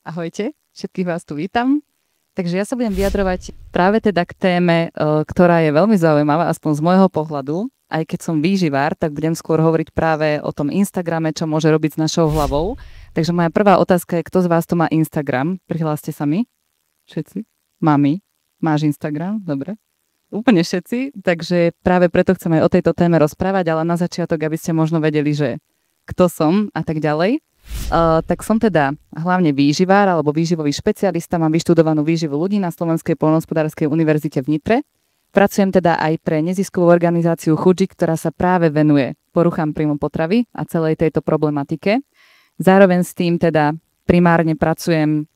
Ahojte, všetkých vás tu vítam. Takže ja sa budem vyjadrovať práve teda k téme, ktorá je veľmi zaujímavá, aspoň z môjho pohľadu. Aj keď som výživár, tak budem skôr hovoriť práve o tom Instagrame, čo môže robiť s našou hlavou. Takže moja prvá otázka je, kto z vás tu má Instagram? Prihláste sa mi. Všetci? Mami, máš Instagram? Dobre. Úplne všetci. Takže práve preto chceme o tejto téme rozprávať, ale na začiatok, aby ste možno vedeli, že kto som a tak ďalej. Tak som teda hlavne výživár alebo výživový špecialista, mám vyštudovanú výživu ľudí na Slovenskej poľnohospodárskej univerzite v Nitre. Pracujem teda aj pre neziskovú organizáciu Chudzik, ktorá sa práve venuje poruchám príjmu potravy a celej tejto problematike. Zároveň s tým teda primárne pracujem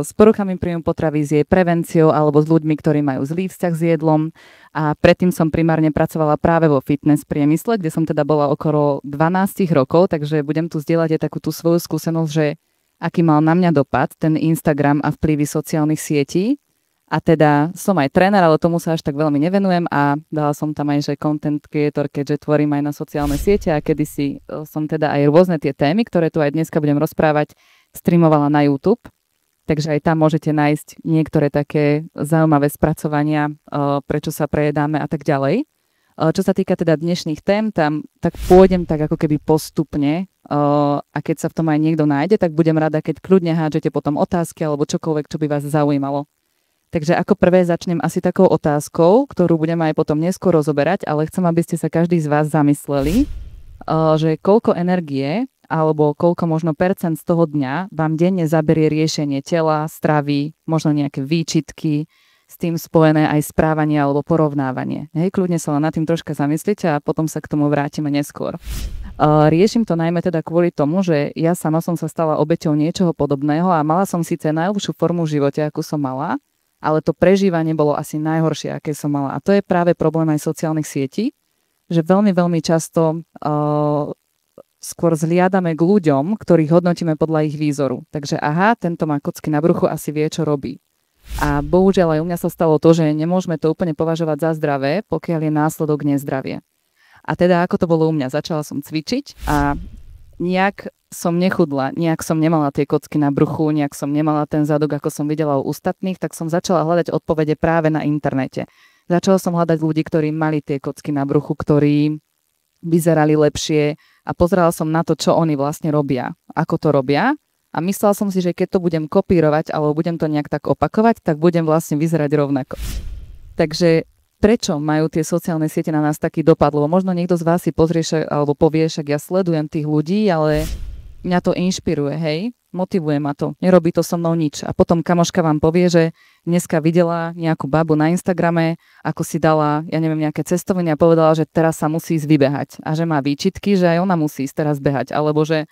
s poruchami príjmu potravy, s jej prevenciou alebo s ľuďmi, ktorí majú zlý vzťah s jedlom. A predtým som primárne pracovala práve vo fitness priemysle, kde som teda bola okolo 12 rokov, takže budem tu zdieľať aj takú tú svoju skúsenosť, že aký mal na mňa dopad ten Instagram a vplyvy sociálnych sietí. A teda som aj tréner, ale tomu sa až tak veľmi nevenujem a dala som tam aj, že content creator, keďže tvorím aj na sociálne siete a kedysi som teda aj rôzne tie témy, ktoré tu aj dneska budem rozprávať, streamovala na YouTube. Takže aj tam môžete nájsť niektoré také zaujímavé spracovania, prečo sa prejedáme a tak ďalej. Čo sa týka teda dnešných tém, tam tak pôjdem tak ako keby postupne a keď sa v tom aj niekto nájde, tak budem rada, keď kľudne hádžete potom otázky alebo čokoľvek, čo by vás zaujímalo. Takže ako prvé začnem asi takou otázkou, ktorú budeme aj potom neskôr rozoberať, ale chcem, aby ste sa každý z vás zamysleli, že koľko energie alebo koľko možno percent z toho dňa vám denne zaberie riešenie tela, stravy, možno nejaké výčitky, s tým spojené aj správanie alebo porovnávanie. Hej, kľudne sa len nad tým troška zamyslite a potom sa k tomu vrátime neskôr. Riešim to najmä teda kvôli tomu, že ja sama som sa stala obeťou niečoho podobného a mala som síce najlepšiu formu v živote, akú som mala, ale to prežívanie bolo asi najhoršie, aké som mala. A to je práve problém aj sociálnych sietí, že veľmi, veľmi často skôr zliadame k ľuďom, ktorých hodnotíme podľa ich výzoru. Takže aha, tento má kocky na bruchu, asi vie, čo robí. A bohužiaľ aj u mňa sa stalo to, že nemôžeme to úplne považovať za zdravé, pokiaľ je následok nezdravie. A teda ako to bolo u mňa? Začala som cvičiť a nejak som nechudla, nejak som nemala tie kocky na bruchu, nejak som nemala ten zadok, ako som videla u ostatných, tak som začala hľadať odpovede práve na internete. Začala som hľadať ľudí, ktorí mali tie kocky na bruchu, ktorí vyzerali lepšie a pozerala som na to, čo oni vlastne robia, ako to robia a myslela som si, že keď to budem kopírovať alebo budem to nejak tak opakovať, tak budem vlastne vyzerať rovnako. Takže prečo majú tie sociálne siete na nás taký dopad? Lebo možno niekto z vás si pozrie alebo povie, však ja sledujem tých ľudí, ale mňa to inšpiruje, hej? Motivuje ma to, nerobí to so mnou nič. A potom kamoška vám povie, že dneska videla nejakú babu na Instagrame, ako si dala, ja neviem, nejaké cestovanie a povedala, že teraz sa musí ísť vybehať. A že má výčitky, že aj ona musí ísť teraz behať. Alebo že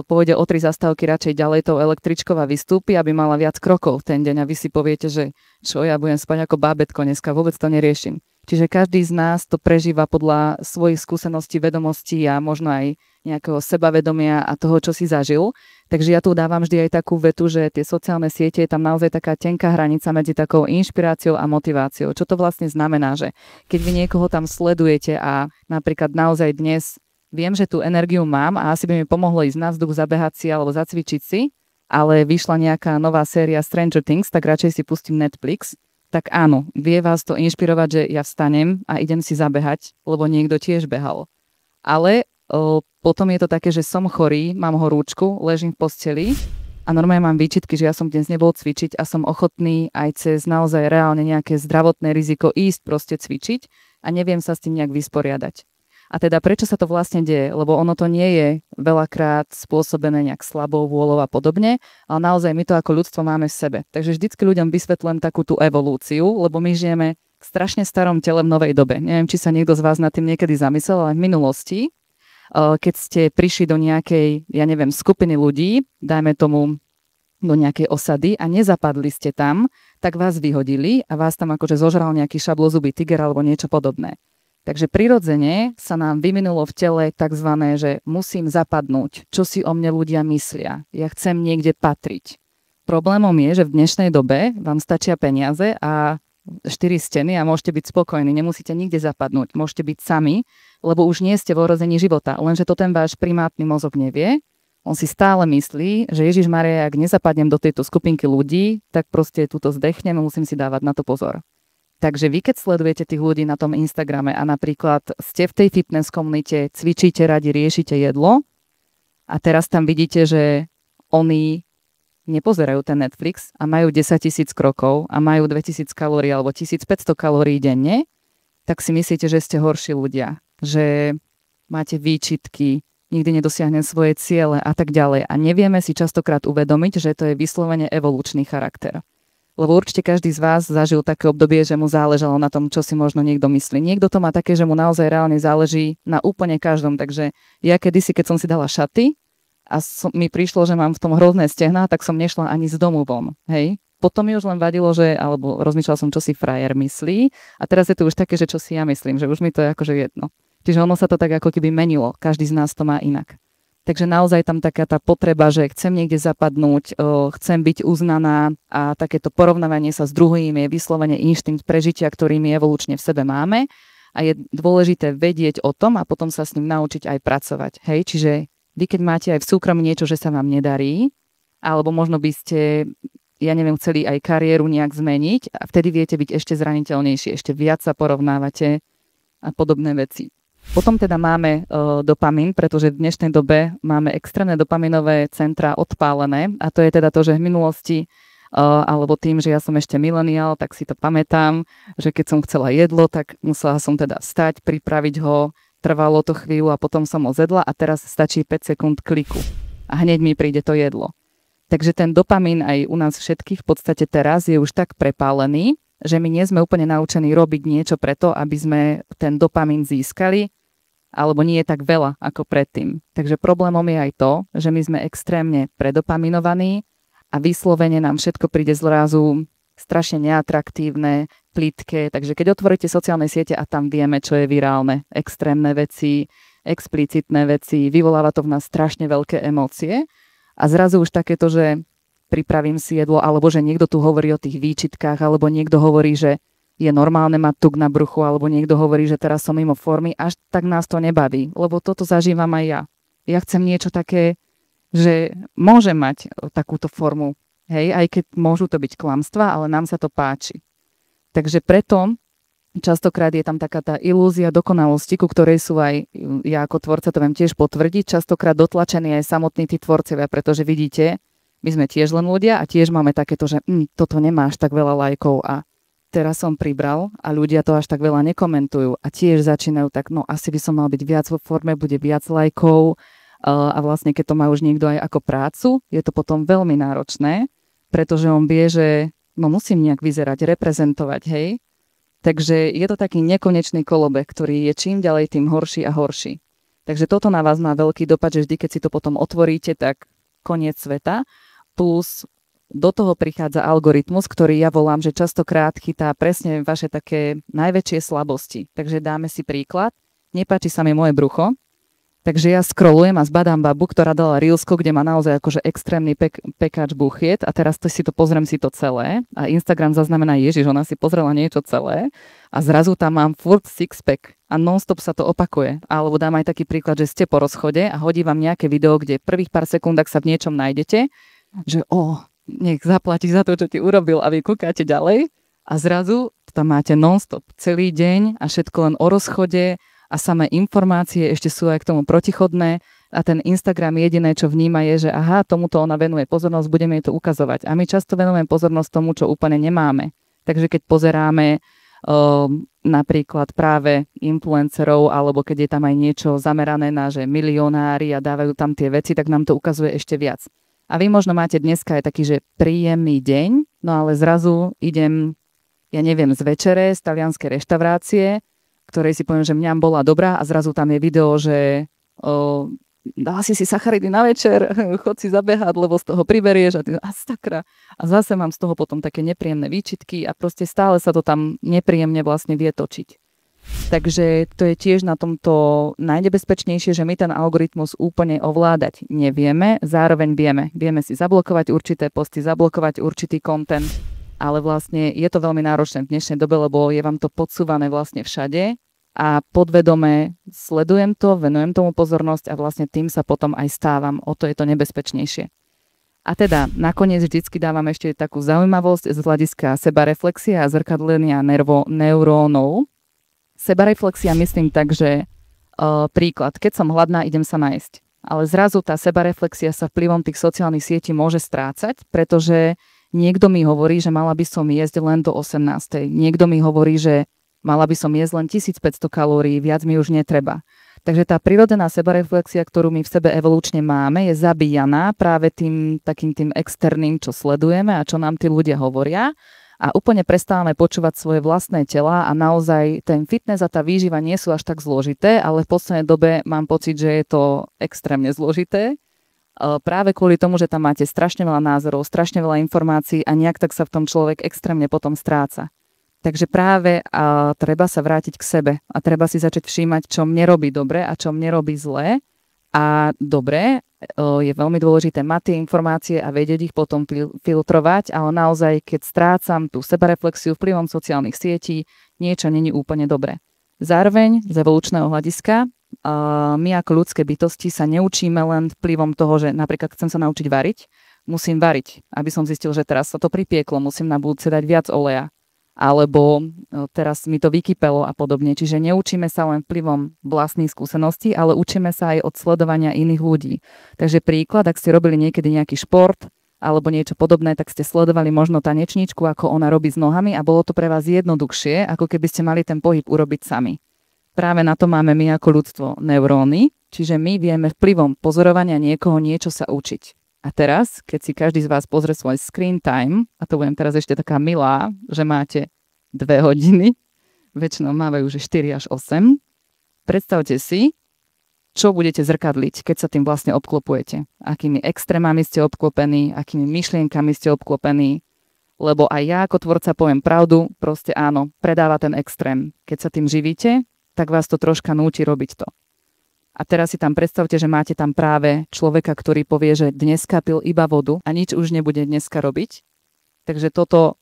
pôjde o 3 zastávky radšej ďalej tou električkou a vystúpi, aby mala viac krokov ten deň. A vy si poviete, že čo, ja budem spať ako bábätko dneska, vôbec to neriešim. Čiže každý z nás to prežíva podľa svojich skúseností, vedomostí a možno aj nejakého sebavedomia a toho, čo si zažil. Takže ja tu dávam vždy aj takú vetu, že tie sociálne siete, je tam naozaj taká tenká hranica medzi takou inšpiráciou a motiváciou. Čo to vlastne znamená, že keď vy niekoho tam sledujete a napríklad naozaj dnes viem, že tú energiu mám a asi by mi pomohlo ísť na vzduch, zabehať si alebo zacvičiť si, ale vyšla nejaká nová séria Stranger Things, tak radšej si pustím Netflix. Tak áno, vie vás to inšpirovať, že ja vstanem a idem si zabehať, lebo niekto tiež behal. Ale potom je to také, že som chorý, mám horúčku, ležím v posteli a normálne mám výčitky, že ja som dnes nebol cvičiť a som ochotný aj cez naozaj reálne nejaké zdravotné riziko ísť proste cvičiť a neviem sa s tým nejak vysporiadať. A teda prečo sa to vlastne deje? Lebo ono to nie je veľakrát spôsobené nejak slabou vôľou a podobne, ale naozaj my to ako ľudstvo máme v sebe. Takže vždycky ľuďom vysvetlím takú tú evolúciu, lebo my žijeme v strašne starom tele v novej dobe. Neviem, či sa niekto z vás nad tým niekedy zamyslel, ale v minulosti, keď ste prišli do nejakej, ja neviem, skupiny ľudí, dajme tomu do nejakej osady a nezapadli ste tam, tak vás vyhodili a vás tam akože zožral nejaký šablozubý tiger alebo niečo podobné. Takže prirodzene sa nám vyvinulo v tele takzvané, že musím zapadnúť, čo si o mne ľudia myslia. Ja chcem niekde patriť. Problémom je, že v dnešnej dobe vám stačia peniaze a 4 steny a môžete byť spokojní. Nemusíte nikde zapadnúť. Môžete byť sami, lebo už nie ste v ohrození života. Lenže to ten váš primátny mozog nevie On si stále myslí, že Ježišmaria, ak nezapadnem do tejto skupinky ľudí, tak proste túto zdechnem a musím si dávať na to pozor. Takže vy, keď sledujete tých ľudí na tom Instagrame a napríklad ste v tej fitness komunite, cvičíte radi, riešite jedlo a teraz tam vidíte, že oni nepozerajú ten Netflix a majú 10 000 krokov a majú 2000 kalórií alebo 1500 kalórií denne, tak si myslíte, že ste horší ľudia, že máte výčitky, nikdy nedosiahnem svoje ciele a tak ďalej. A nevieme si častokrát uvedomiť, že to je vyslovene evolučný charakter. Lebo určite každý z vás zažil také obdobie, že mu záležalo na tom, čo si možno niekto myslí. Niekto to má také, že mu naozaj reálne záleží na úplne každom. Takže ja kedysi, keď som si dala šaty a mi prišlo, že mám v tom hrozné stehná, tak som nešla ani z domu von. Hej? Potom mi už len vadilo, alebo rozmýšľala som, čo si frajer myslí. A teraz je to už také, že čo si ja myslím, že už mi to je akože jedno. Čiže ono sa to tak ako keby menilo. Každý z nás to má inak. Takže naozaj tam taká tá potreba, že chcem niekde zapadnúť, chcem byť uznaná a takéto porovnávanie sa s druhými je vyslovene inštinkt prežitia, ktorý my evolučne v sebe máme a je dôležité vedieť o tom a potom sa s ním naučiť aj pracovať. Hej? Čiže vy, keď máte aj v súkromí niečo, že sa vám nedarí, alebo možno by ste, ja neviem, chceli aj kariéru nejak zmeniť a vtedy viete byť ešte zraniteľnejší, ešte viac sa porovnávate a podobné veci. Potom teda máme dopamín, pretože v dnešnej dobe máme extrémne dopaminové centra odpálené a to je teda to, že v minulosti alebo tým, že ja som ešte mileniál, tak si to pamätám, že keď som chcela jedlo, tak musela som teda vstať, pripraviť ho, trvalo to chvíľu a potom som ho zjedla a teraz stačí 5 sekúnd kliku a hneď mi príde to jedlo. Takže ten dopamín aj u nás všetkých v podstate teraz je už tak prepálený, že my nie sme úplne naučení robiť niečo preto, aby sme ten dopamín získali, alebo nie je tak veľa ako predtým. Takže problémom je aj to, že my sme extrémne predopaminovaní a vyslovene nám všetko príde zrazu strašne neatraktívne, plitké. Takže keď otvoríte sociálne siete a tam vieme, čo je virálne, extrémne veci, explicitné veci, vyvoláva to v nás strašne veľké emócie a zrazu už takéto, že pripravím si jedlo, alebo že niekto tu hovorí o tých výčitkách, alebo niekto hovorí, že je normálne mať tuk na bruchu, alebo niekto hovorí, že teraz som mimo formy, až tak nás to nebaví, lebo toto zažívam aj ja. Ja chcem niečo také, že môžem mať takúto formu, hej, aj keď môžu to byť klamstvá, ale nám sa to páči. Takže preto častokrát je tam taká tá ilúzia dokonalosti, ku ktorej sú aj, ja ako tvorca to viem tiež potvrdiť, častokrát dotlačení aj samotní tí tvorcovia, pretože vidíte, my sme tiež len ľudia a tiež máme takéto, že toto nemá až tak veľa lajkov a teraz som pribral a ľudia to až tak veľa nekomentujú a tiež začínajú tak, no asi by som mal byť viac vo forme, bude viac lajkov a vlastne keď to má už niekto aj ako prácu, je to potom veľmi náročné, pretože on vie, že no musím nejak vyzerať, reprezentovať, hej. Takže je to taký nekonečný kolobeh, ktorý je čím ďalej tým horší a horší. Takže toto na vás má veľký dopad, že vždy, keď si to potom otvoríte, tak koniec sveta. Plus do toho prichádza algoritmus, ktorý ja volám, že častokrát chytá presne vaše také najväčšie slabosti. Takže dáme si príklad. Nepáči sa mi moje brucho, takže ja scrollujem a zbadám babu, ktorá dala reelsko, kde má naozaj akože extrémny pekáč buchiet a teraz si to pozriem si to celé a Instagram zaznamená, Ježiš, ona si pozrela niečo celé a zrazu tam mám furt six-pack a non-stop sa to opakuje. Alebo dám aj taký príklad, že ste po rozchode a hodí vám nejaké video, kde prvých pár sekúnd, ak sa v niečom nájdete, že nech zaplatí za to, čo ti urobil a vy kúkáte ďalej a zrazu tam máte non-stop celý deň a všetko len o rozchode a samé informácie ešte sú aj k tomu protichodné a ten Instagram jediné, čo vníma je, že aha, tomuto ona venuje pozornosť, budeme jej to ukazovať. A my často venujeme pozornosť tomu, čo úplne nemáme. Takže keď pozeráme napríklad práve influencerov, alebo keď je tam aj niečo zamerané na, že milionári a dávajú tam tie veci, tak nám to ukazuje ešte viac. A vy možno máte dneska aj taký, že príjemný deň, no ale zrazu idem, ja neviem, z večere, z talianskej reštaurácie, ktorej si poviem, že mňam bola dobrá a zrazu tam je video, že dá si sacharidy na večer, chod si zabehať, lebo z toho priberieš a sakra. A zase mám z toho potom také nepríjemné výčitky a proste stále sa to tam nepríjemne vlastne vie točiť. Takže to je tiež na tomto najnebezpečnejšie, že my ten algoritmus úplne ovládať nevieme, zároveň vieme. Vieme si zablokovať určité posty, zablokovať určitý content, ale vlastne je to veľmi náročné v dnešnej dobe, lebo je vám to podsúvané vlastne všade a podvedome sledujem to, venujem tomu pozornosť a vlastne tým sa potom aj stávam. O to je to nebezpečnejšie. A teda nakoniec vždycky dávam ešte takú zaujímavosť z hľadiska sebareflexie a zrkadlenia neurónov. Sebareflexia myslím tak, že príklad, keď som hladná, idem sa najesť. Ale zrazu tá sebareflexia sa vplyvom tých sociálnych sietí môže strácať, pretože niekto mi hovorí, že mala by som jesť len do 18. Niekto mi hovorí, že mala by som jesť len 1500 kalórií, viac mi už netreba. Takže tá prirodzená sebareflexia, ktorú my v sebe evolučne máme, je zabíjaná práve tým externým, čo sledujeme a čo nám tí ľudia hovoria. A úplne prestávame počúvať svoje vlastné tela a naozaj ten fitness a tá výživa nie sú až tak zložité, ale v poslednej dobe mám pocit, že je to extrémne zložité. Práve kvôli tomu, že tam máte strašne veľa názorov, strašne veľa informácií a nejak tak sa v tom človek extrémne potom stráca. Takže práve treba sa vrátiť k sebe a treba si začať všímať, čo mne robí dobre a čo mne robí zle. A dobre, je veľmi dôležité mať tie informácie a vedieť ich potom filtrovať, ale naozaj, keď strácam tú sebareflexiu vplyvom sociálnych sietí, niečo není úplne dobre. Zároveň z evolučného hľadiska my ako ľudské bytosti sa neučíme len vplyvom toho, že napríklad chcem sa naučiť variť, musím variť, aby som zistil, že teraz sa to pripieklo, musím na budúce dať viac oleja. Alebo teraz mi to vykypelo a podobne. Čiže neučíme sa len vplyvom vlastných skúseností, ale učíme sa aj od sledovania iných ľudí. Takže príklad, ak ste robili niekedy nejaký šport alebo niečo podobné, tak ste sledovali možno tanečníčku, ako ona robí s nohami a bolo to pre vás jednoduchšie, ako keby ste mali ten pohyb urobiť sami. Práve na to máme my ako ľudstvo neuróny, čiže my vieme vplyvom pozorovania niekoho niečo sa učiť. A teraz, keď si každý z vás pozrie svoj screen time, a to budem teraz ešte taká milá, že máte 2 hodiny, väčšinou mávajú že 4 až 8, predstavte si, čo budete zrkadliť, keď sa tým vlastne obklopujete. Akými extrémami ste obklopení, akými myšlienkami ste obklopení, lebo aj ja ako tvorca poviem pravdu, proste áno, predáva ten extrém. Keď sa tým živíte, tak vás to troška núti robiť to. A teraz si tam predstavte, že máte tam práve človeka, ktorý povie, že dneska pil iba vodu a nič už nebude dneska robiť. Takže toto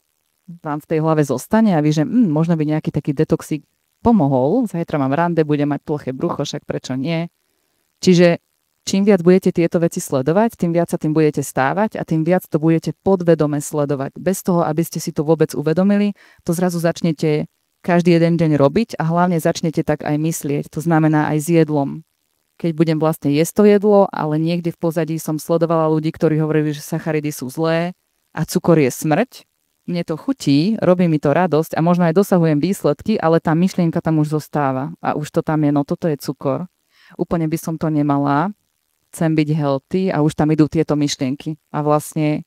vám v tej hlave zostane a vy, že možno by nejaký taký detoxík pomohol. Zajtra mám rande, budem mať ploché brucho, však prečo nie. Čiže čím viac budete tieto veci sledovať, tým viac sa tým budete stávať a tým viac to budete podvedome sledovať. Bez toho, aby ste si to vôbec uvedomili, to zrazu začnete každý jeden deň robiť a hlavne začnete tak aj myslieť. To znamená aj s jedlom. Keď budem vlastne jesť to jedlo, ale niekde v pozadí som sledovala ľudí, ktorí hovorili, že sacharidy sú zlé a cukor je smrť. Mne to chutí, robí mi to radosť a možno aj dosahujem výsledky, ale tá myšlienka tam už zostáva a už to tam je, no toto je cukor. Úplne by som to nemala, chcem byť healthy a už tam idú tieto myšlienky a vlastne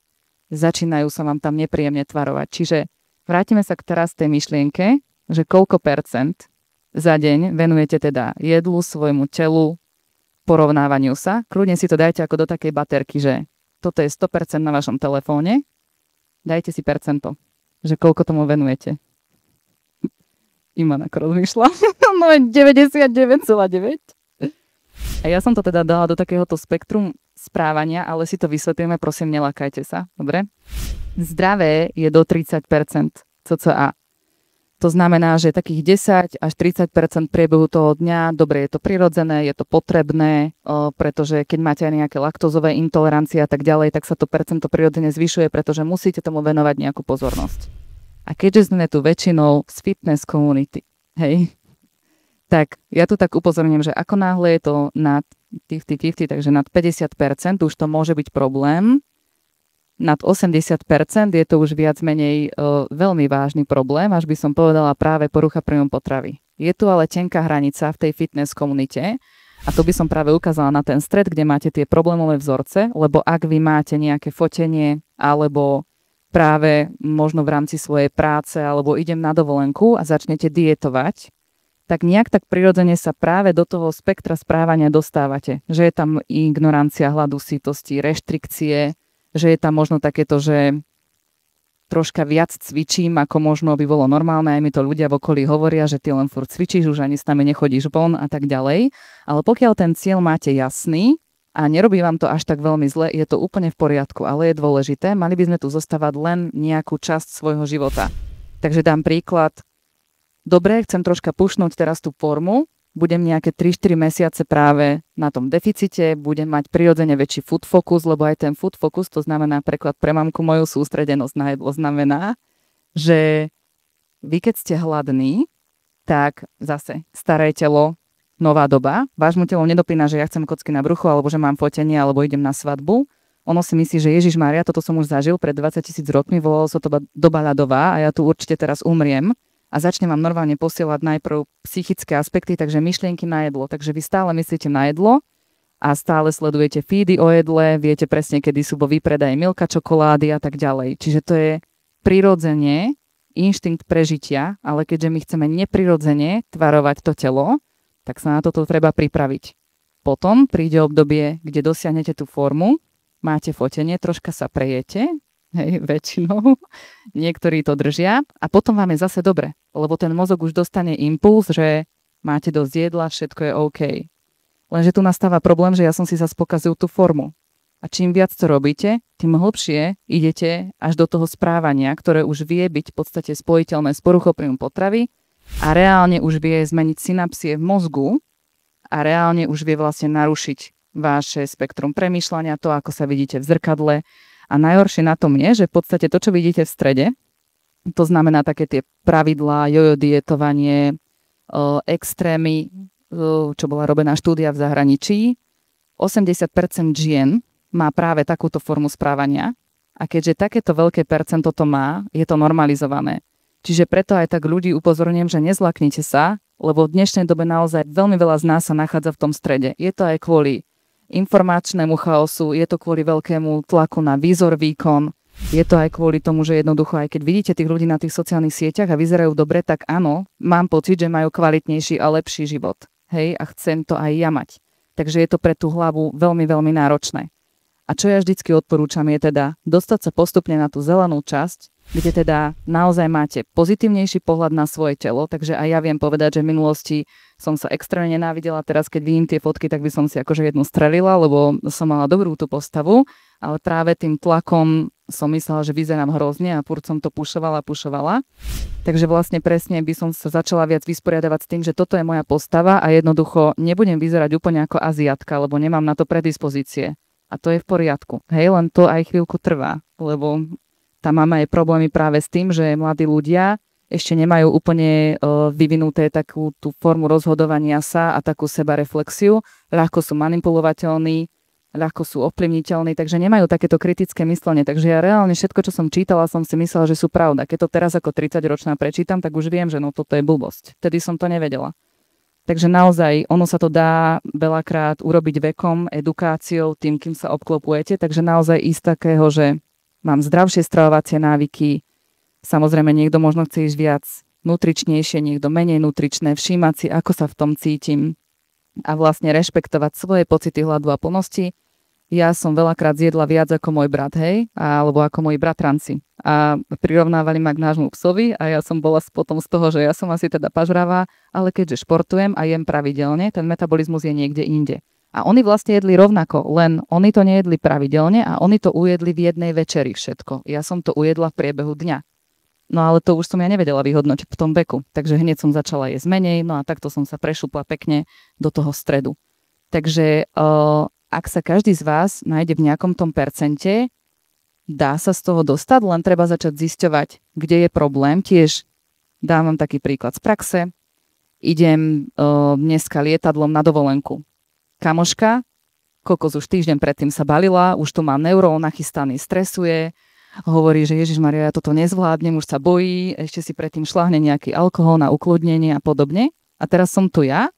začínajú sa vám tam nepríjemne tvarovať. Čiže vrátime sa k teraz tej myšlienke, že koľko percent za deň venujete teda jedlu, svojmu telu, porovnávaniu sa. Kľudne si to dajte ako do takej baterky, že toto je 100% na vašom telefóne. Dajte si percento, že koľko tomu venujete. Iman ako rozmýšľa. No 99,9. A ja som to teda dala do takéhoto spektrum správania, ale si to vysvetlíme, prosím, nelakajte sa. Dobre? Zdravé je do 30% cca. To znamená, že takých 10 až 30% priebehu toho dňa, dobre, je to prirodzené, je to potrebné, pretože keď máte aj nejaké laktózové intolerancie a tak ďalej, tak sa to percento prirodzene zvyšuje, pretože musíte tomu venovať nejakú pozornosť. A keďže sme tu väčšinou z fitness community, hej, tak ja tu tak upozorním, že ako náhle je to nad 50-50, takže nad 50%, už to môže byť problém. Nad 80% je to už viac menej veľmi vážny problém, až by som povedala práve porucha príjmu potravy. Je tu ale tenká hranica v tej fitness komunite a tu by som práve ukázala na ten stred, kde máte tie problémové vzorce, lebo ak vy máte nejaké fotenie alebo práve možno v rámci svojej práce alebo idem na dovolenku a začnete dietovať, tak nejak tak prirodzene sa práve do toho spektra správania dostávate. Že je tam ignorancia, hladu, sytosti, reštrikcie, že je tam možno takéto, že troška viac cvičím, ako možno by bolo normálne. Aj mi to ľudia v okolí hovoria, že ty len furt cvičíš, už ani s nami nechodíš von a tak ďalej. Ale pokiaľ ten cieľ máte jasný a nerobí vám to až tak veľmi zle, je to úplne v poriadku, ale je dôležité. Mali by sme tu zostávať len nejakú časť svojho života. Takže dám príklad. dobre, chcem troška pušnúť teraz tú formu, budem nejaké 3-4 mesiace práve na tom deficite, budem mať prirodzene väčší food focus, lebo aj ten food focus, to znamená preklad pre mamku moju sústredenosť na jedlo, znamená, že vy keď ste hladní, tak zase staré telo, nová doba, vášmu telo nedopína, že ja chcem kocky na bruchu, alebo že mám fotenie, alebo idem na svadbu. Ono si myslí, že Ježišmária, toto som už zažil pred 20 000 rokmi, volalo sa to doba ľadová a ja tu určite teraz umriem. A začne vám normálne posielať najprv psychické aspekty, takže myšlienky na jedlo. Takže vy stále myslíte na jedlo a stále sledujete feedy o jedle, viete presne, kedy sú vo výpredaji Milka čokolády a tak ďalej. Čiže to je prirodzene inštinkt prežitia, ale keďže my chceme neprirodzene tvarovať to telo, tak sa na toto treba pripraviť. Potom príde obdobie, kde dosiahnete tú formu, máte fotenie, troška sa prejete, hej, väčšinou. Niektorí to držia a potom vám je zase dobre, lebo ten mozog už dostane impuls, že máte dosť jedla, všetko je OK. Lenže tu nastáva problém, že ja som si zase pokazil tú formu. A čím viac to robíte, tým hlbšie idete až do toho správania, ktoré už vie byť v podstate spojiteľné s poruchou príjmu potravy a reálne už vie zmeniť synapsie v mozgu a reálne už vie vlastne narušiť vaše spektrum premýšľania, to, ako sa vidíte v zrkadle. A najhoršie na tom je, že v podstate to, čo vidíte v strede, to znamená také tie pravidlá, jojo dietovanie, extrémy, čo bola robená štúdia v zahraničí, 80% žien má práve takúto formu správania a keďže takéto veľké percento to má, je to normalizované. Čiže preto aj tak ľudí upozorňujem, že nezlaknite sa, lebo v dnešnej dobe naozaj veľmi veľa z nás sa nachádza v tom strede. Je to aj kvôli informačnému chaosu, je to kvôli veľkému tlaku na výzor, výkon, je to aj kvôli tomu, že jednoducho aj keď vidíte tých ľudí na tých sociálnych sieťach a vyzerajú dobre, tak áno, mám pocit, že majú kvalitnejší a lepší život. Hej, a chcem to aj ja mať. Takže je to pre tú hlavu veľmi, veľmi náročné. A čo ja vždycky odporúčam je teda dostať sa postupne na tú zelenú časť, kde teda naozaj máte pozitívnejší pohľad na svoje telo, takže aj ja viem povedať, že v minulosti som sa extrémne nenávidela, teraz keď vidím tie fotky, tak by som si akože jednu strelila, lebo som mala dobrú tú postavu, ale práve tým tlakom som myslela, že vyzerám hrozne a furt som to pušovala. Takže vlastne presne by som sa začala viac vysporiadavať s tým, že toto je moja postava a jednoducho nebudem vyzerať úplne ako Aziatka, lebo nemám na to predispozície. A to je v poriadku. Hej, len to aj chvíľku trvá, lebo tá mama je problémy práve s tým, že mladí ľudia ešte nemajú úplne vyvinuté takú tú formu rozhodovania sa a takú sebareflexiu. Ľahko sú manipulovateľní, ľahko sú ovplyvniteľní, takže nemajú takéto kritické myslenie. Takže ja reálne všetko, čo som čítala, som si myslela, že sú pravda. Keď to teraz ako 30-ročná prečítam, tak už viem, že no toto je blbosť. Vtedy som to nevedela. Takže naozaj ono sa to dá veľakrát urobiť vekom, edukáciou, tým, kým sa obklopujete. Takže naozaj ísť takého, že mám zdravšie stravovacie návyky. Samozrejme, niekto možno chce ísť viac nutričnejšie, niekto menej nutričné, všímať si, ako sa v tom cítim a vlastne rešpektovať svoje pocity hladu a plnosti. Ja som veľakrát zjedla viac ako môj brat, hej, alebo ako moji bratranci. A prirovnávali ma k nášmu psovi a ja som bola potom z toho, že ja som asi teda pažravá, ale keďže športujem a jem pravidelne, ten metabolizmus je niekde inde. A oni vlastne jedli rovnako, len oni to nejedli pravidelne a oni to ujedli v jednej večeri všetko. Ja som to ujedla v priebehu dňa. No ale to už som ja nevedela vyhodnotiť v tom veku. Takže hneď som začala jesť menej, no a takto som sa prešupla pekne do toho stredu. Takže ak sa každý z vás nájde v nejakom tom percente, dá sa z toho dostať, len treba začať zisťovať, kde je problém. Tiež dám vám taký príklad z praxe. Idem dneska lietadlom na dovolenku. Kamoška, kokos už týždeň predtým sa balila, už tu má neurón nachystaný, stresuje, hovorí, že Ježišmaria, ja toto nezvládnem, už sa bojí, ešte si predtým šľahne nejaký alkohol na ukludnenie a podobne. A teraz som tu ja,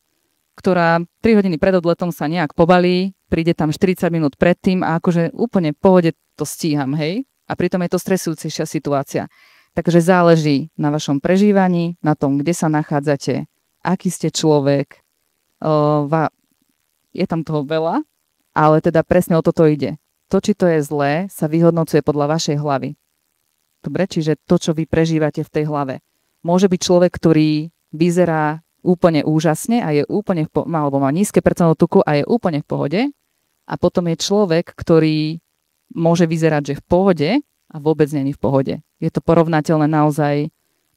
ktorá 3 hodiny pred odletom sa nejak pobalí, príde tam 40 minút predtým a akože úplne v pohode to stíham, hej? A pritom je to stresujúcejšia situácia. Takže záleží na vašom prežívaní, na tom, kde sa nachádzate, aký ste človek. Je tam toho veľa, ale teda presne o toto ide. To, či to je zlé, sa vyhodnocuje podľa vašej hlavy. Dobre, čiže to, čo vy prežívate v tej hlave. Môže byť človek, ktorý vyzerá úplne úžasne a je úplne alebo má nízke percento tuku a je úplne v pohode. A potom je človek, ktorý môže vyzerať, že v pohode a vôbec není v pohode. Je to porovnateľné naozaj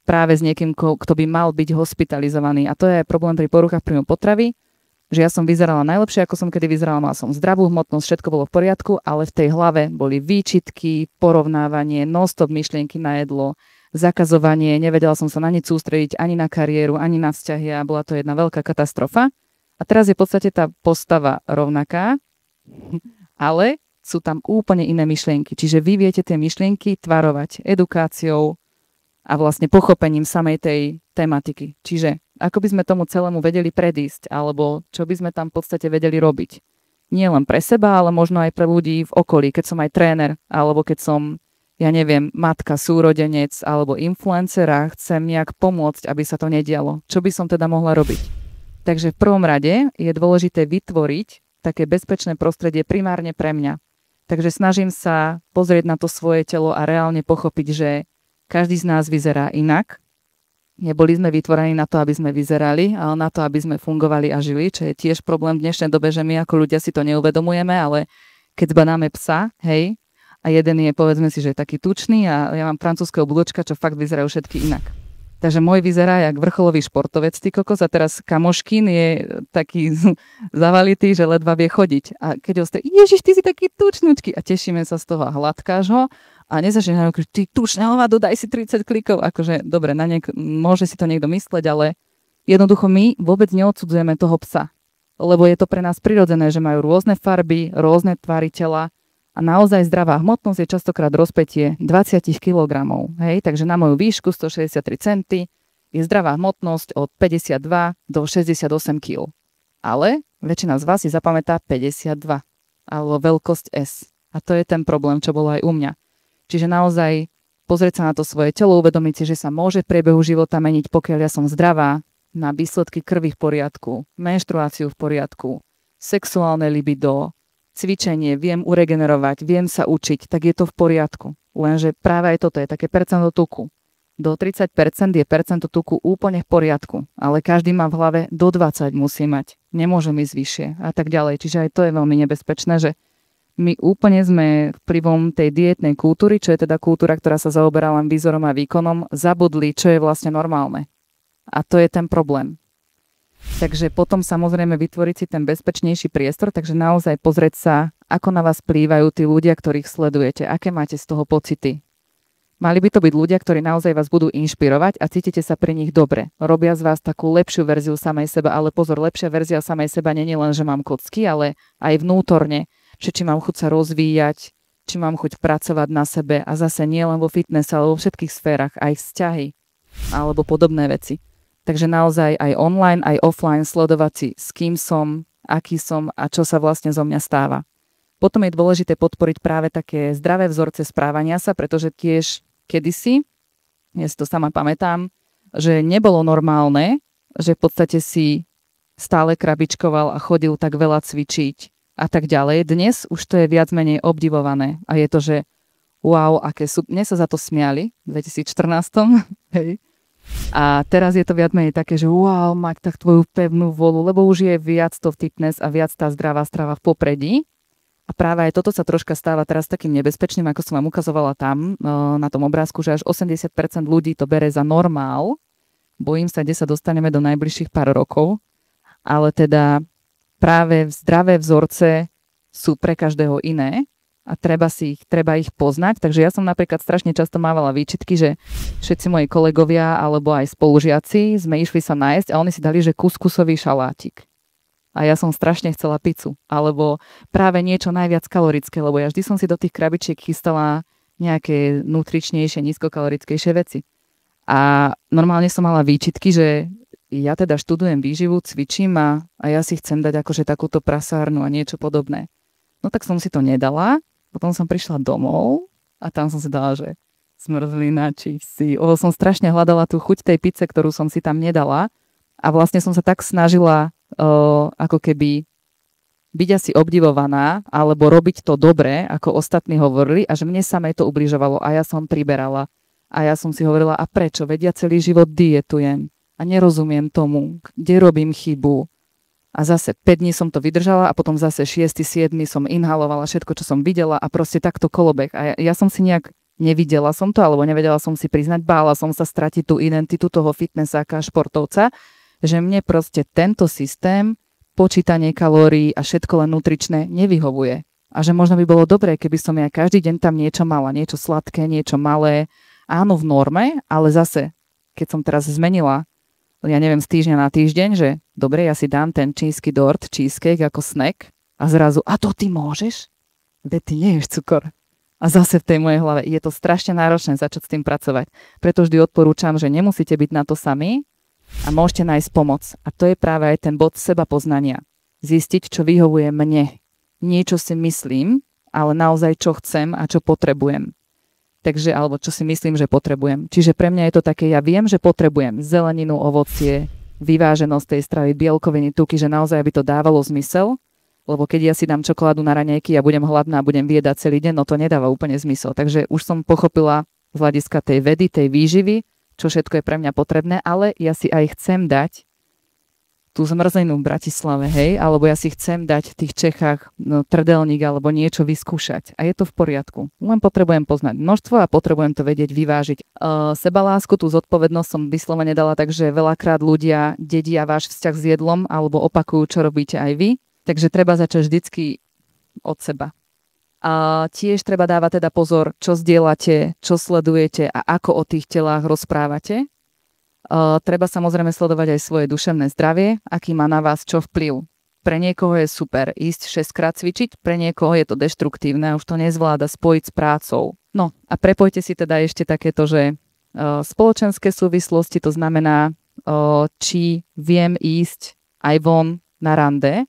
práve s niekým, kto by mal byť hospitalizovaný. A to je problém pri poruchách príjmu potravy, že ja som vyzerala najlepšie, ako som kedy vyzerala, mala som zdravú hmotnosť, všetko bolo v poriadku, ale v tej hlave boli výčitky, porovnávanie, non-stop myšlienky na jedlo, zakazovanie, nevedela som sa na nič sústrediť, ani na kariéru, ani na vzťahy a bola to jedna veľká katastrofa. A teraz je v podstate tá postava rovnaká, ale sú tam úplne iné myšlienky. Čiže vy viete tie myšlienky tvarovať edukáciou a vlastne pochopením samej tej tematiky. Čiže ako by sme tomu celému vedeli predísť, alebo čo by sme tam v podstate vedeli robiť. Nie len pre seba, ale možno aj pre ľudí v okolí, keď som aj tréner, alebo keď som, ja neviem, matka, súrodenec, alebo influencer a chcem nejak pomôcť, aby sa to nedialo. Čo by som teda mohla robiť? Takže v prvom rade je dôležité vytvoriť také bezpečné prostredie primárne pre mňa. Takže snažím sa pozrieť na to svoje telo a reálne pochopiť, že každý z nás vyzerá inak. Neboli sme vytvorení na to, aby sme vyzerali, ale na to, aby sme fungovali a žili, čo je tiež problém v dnešnej dobe, že my ako ľudia si to neuvedomujeme, ale keď zbadáme psa, hej, a jeden je, povedzme si, že je taký tučný a ja mám francúzskeho buldočka, čo fakt vyzerajú všetky inak. Takže môj vyzerá jak vrcholový športovec, ty kokos, a teraz kamoškin je taký zavalitý, že ledva vie chodiť. A keď ho ste, ježiš, ty si taký tučnúčky a tešíme sa z toho a hladkáš ho a nezačneš na ty tučná hovado, daj si 30 klikov. Akože, dobre, môže si to niekto mysleť, ale jednoducho my vôbec neodsudzujeme toho psa. Lebo je to pre nás prirodzené, že majú rôzne farby, rôzne tvary tela. A naozaj zdravá hmotnosť je častokrát rozpätie 20 kg. Hej? Takže na moju výšku 163 cm je zdravá hmotnosť od 52 do 68 kg. Ale väčšina z vás si zapamätá 52 alebo veľkosť S. A to je ten problém, čo bolo aj u mňa. Čiže naozaj pozrieť sa na to svoje telo, uvedomiť si, že sa môže v priebehu života meniť, pokiaľ ja som zdravá, na výsledky krvi v poriadku, menštruáciu v poriadku, sexuálne libido, cvičenie, viem uregenerovať, viem sa učiť, tak je to v poriadku. Lenže práve aj toto je také percento tuku. Do 30% je percento tuku úplne v poriadku, ale každý má v hlave do 20 musí mať. Nemôže ísť vyššie a tak ďalej. Čiže aj to je veľmi nebezpečné, že my úplne sme vplyvom tej dietnej kultúry, čo je teda kultúra, ktorá sa zaoberá len výzorom a výkonom, zabudli, čo je vlastne normálne. A to je ten problém. Takže potom samozrejme vytvoriť si ten bezpečnejší priestor, takže naozaj pozrieť sa, ako na vás vplývajú tí ľudia, ktorých sledujete, aké máte z toho pocity. Mali by to byť ľudia, ktorí naozaj vás budú inšpirovať a cítite sa pri nich dobre. Robia z vás takú lepšiu verziu samej seba, ale pozor, lepšia verzia samej seba nie je len, že mám kocky, ale aj vnútorne, že či mám chuť sa rozvíjať, či mám chuť pracovať na sebe a zase nie len vo fitness, ale vo všetkých sférach, aj vzťahy alebo podobné veci. Takže naozaj aj online, aj offline sledovať si, s kým som, aký som a čo sa vlastne zo mňa stáva. Potom je dôležité podporiť práve také zdravé vzorce správania sa, pretože tiež kedysi, ja si to sama pamätám, že nebolo normálne, že v podstate si stále krabičkoval a chodil tak veľa cvičiť a tak ďalej. Dnes už to je viac menej obdivované a je to, že wow, aké sú, mne sa za to smiali v 2014, hej. A teraz je to viac menej také, že wow, mať tak tvoju pevnú volu, lebo už je viac to fitness a viac tá zdravá strava v popredí. A práve aj toto sa troška stáva teraz takým nebezpečným, ako som vám ukazovala tam na tom obrázku, že až 80% ľudí to bere za normál. Bojím sa, kde sa dostaneme do najbližších pár rokov. Ale teda práve zdravé vzorce sú pre každého iné. A treba ich poznať. Takže ja som napríklad strašne často mávala výčitky, že všetci moji kolegovia alebo aj spolužiaci sme išli sa nájsť a oni si dali, že kuskusový šalátik. A ja som strašne chcela pizzu. Alebo práve niečo najviac kalorické, lebo ja vždy som si do tých krabičiek chystala nejaké nutričnejšie, nízkokalorickejšie veci. A normálne som mala výčitky, že ja teda študujem výživu, cvičím a ja si chcem dať akože takúto prasárnu a niečo podobné. No tak som si to nedala. Potom som prišla domov a tam som si dala, že smrzlina, čipsy. Som strašne hľadala tú chuť tej pizze, ktorú som si tam nedala. A vlastne som sa tak snažila ako keby byť asi obdivovaná alebo robiť to dobre, ako ostatní hovorili a že mne samej to ubližovalo a ja som priberala. A ja som si hovorila, a prečo? Veď ja celý život dietujem a nerozumiem tomu, kde robím chybu. A zase 5 dní som to vydržala a potom zase 6. 7. som inhalovala všetko, čo som videla a proste takto kolobeh. A ja som si nejak nevidela som to, alebo nevedela som si priznať, bála som sa stratiť tú identitu toho fitnessáka, športovca, že mne proste tento systém, počítanie kalórií a všetko len nutričné nevyhovuje. A že možno by bolo dobré, keby som ja každý deň tam niečo mala, niečo sladké, niečo malé, áno v norme, ale zase, keď som teraz zmenila, ja neviem, z týždňa na týždeň, že dobre, ja si dám ten čínsky dort, cheesecake ako snack a zrazu, a to ty môžeš? Veď ty neješ cukor. A zase v tej mojej hlave je to strašne náročné začať s tým pracovať. Preto vždy odporúčam, že nemusíte byť na to sami a môžete nájsť pomoc. A to je práve aj ten bod seba poznania. Zistiť, čo vyhovuje mne. Niečo si myslím, ale naozaj čo chcem a čo potrebujem. Takže, alebo čo si myslím, že potrebujem. Čiže pre mňa je to také, ja viem, že potrebujem zeleninu, ovocie, vyváženosť tej stravy, bielkoviny, tuky, že naozaj by to dávalo zmysel. Lebo keď ja si dám čokoládu na raňajky a budem hladná a budem viedať celý deň, no to nedáva úplne zmysel. Takže už som pochopila z hľadiska tej vedy, tej výživy, čo všetko je pre mňa potrebné, ale ja si aj chcem dať tú zmrzlinu v Bratislave, hej, alebo ja si chcem dať v tých Čechách trdelník alebo niečo vyskúšať. A je to v poriadku. Len potrebujem poznať množstvo a potrebujem to vedieť vyvážiť. Sebalásku, tú zodpovednosť som vyslovene dala, takže veľakrát ľudia dedia váš vzťah s jedlom alebo opakujú, čo robíte aj vy. Takže treba začať vždycky od seba. A tiež treba dávať teda pozor, čo zdieľate, čo sledujete a ako o tých telách rozprávate. Treba samozrejme sledovať aj svoje duševné zdravie, aký má na vás čo vplyv. Pre niekoho je super ísť 6-krát cvičiť, pre niekoho je to deštruktívne a už to nezvláda spojiť s prácou. No a prepojte si teda ešte takéto, že spoločenské súvislosti, to znamená, či viem ísť aj von na rande,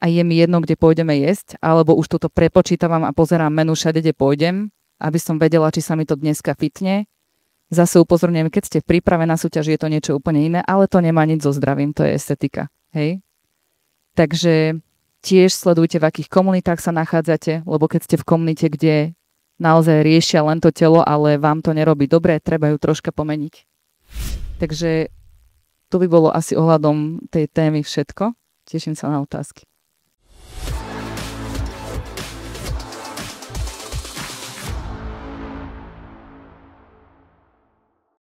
a je mi jedno, kde pôjdeme jesť, alebo už toto prepočítavam a pozerám menu všade, kde pôjdem, aby som vedela, či sa mi to dneska fitne. Zase upozorňujem, keď ste v príprave na súťaž, je to niečo úplne iné, ale to nemá nič so zdravím, to je estetika. Hej? Takže tiež sledujte, v akých komunitách sa nachádzate, lebo keď ste v komunite, kde naozaj riešia len to telo, ale vám to nerobí dobre, treba ju troška pomeniť. Takže to by bolo asi ohľadom tej témy všetko. Teším sa na otázky.